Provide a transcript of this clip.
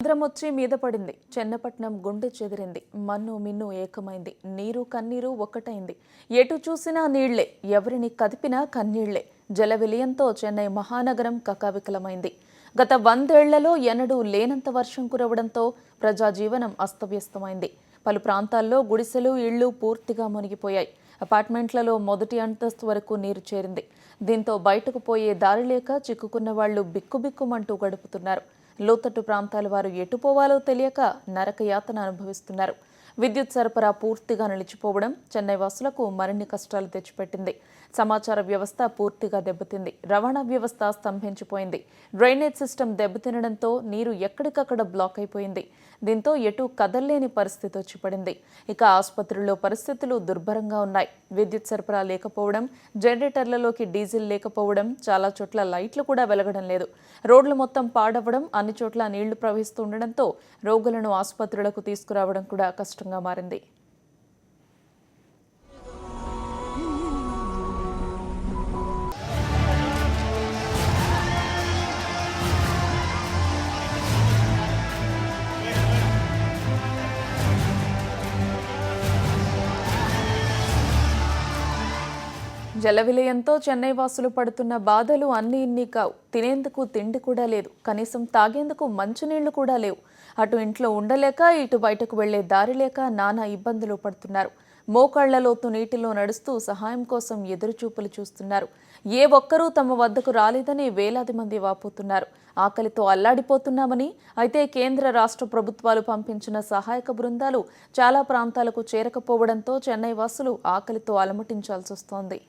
ఆంధ్రమొచ్చి మీద పడింది. చెన్నపట్నం గుండె చెదిరింది. మన్ను మిన్ను ఏకమైంది. నీరు కన్నీరు ఒక్కటైంది. ఎటు చూసినా నీళ్లే, ఎవరిని కదిపినా కన్నీళ్లే. జల విలయంతో చెన్నై మహానగరం కకావికలమైంది. గత 100 ఏళ్లలో ఎన్నడూ లేనంత వర్షం కురవడంతో ప్రజాజీవనం అస్తవ్యస్తమైంది. పలు ప్రాంతాల్లో గుడిసెలు, ఇళ్లు పూర్తిగా మునిగిపోయాయి. అపార్ట్మెంట్లలో మొదటి అంతస్తు వరకు నీరు చేరింది. దీంతో బయటకు పోయే దారి లేక చిక్కుకున్న వాళ్లు బిక్కుబిక్కుమంటూ గడుపుతున్నారు. లోతట్టు ప్రాంతాల వారు ఎటు పోవాలో తెలియక నరకయాతన అనుభవిస్తున్నారు. విద్యుత్ సరఫరా పూర్తిగా నిలిచిపోవడం చెన్నై వాసులకు మరిన్ని కష్టాలు తెచ్చిపెట్టింది. సమాచార వ్యవస్థ పూర్తిగా దెబ్బతింది. రవాణా వ్యవస్థ స్తంభించిపోయింది. డ్రైనేజ్ సిస్టమ్ దెబ్బతినడంతో నీరు ఎక్కడికక్కడ బ్లాక్ అయిపోయింది. దీంతో ఎటు కదల్లేని పరిస్థితి వచ్చి పడింది. ఇక ఆసుపత్రుల్లో పరిస్థితులు దుర్భరంగా ఉన్నాయి. విద్యుత్ సరఫరా లేకపోవడం, జనరేటర్లలోకి డీజిల్ లేకపోవడం, చాలా చోట్ల లైట్లు కూడా వెలగడం లేదు. రోడ్లు మొత్తం పాడవడం, అన్ని చోట్ల నీళ్లు ప్రవహిస్తుండటంతో రోగులను ఆసుపత్రులకు తీసుకురావడం కూడా కష్టంగా మారింది. జల విలయంతో చెన్నై వాసులు పడుతున్న బాధలు అన్నీ ఇన్ని కావు. తినేందుకు తిండి కూడా లేదు. కనీసం తాగేందుకు మంచినీళ్లు కూడా లేవు. అటు ఇంట్లో ఉండలేక ఇటు బయటకు వెళ్లే దారి లేక నానా ఇబ్బందులు పడుతున్నారు. మోకాళ్ల లోతు నీటిలో నడుస్తూ సహాయం కోసం ఎదురుచూపులు చూస్తున్నారు. ఏ ఒక్కరూ తమ వద్దకు రాలేదని వేలాది మంది వాపోతున్నారు. ఆకలితో అల్లాడిపోతున్నామని, అయితే కేంద్ర రాష్ట్ర ప్రభుత్వాలు పంపించిన సహాయక బృందాలు చాలా ప్రాంతాలకు చేరకపోవడంతో చెన్నై వాసులు ఆకలితో అలమటించాల్సి వస్తోంది.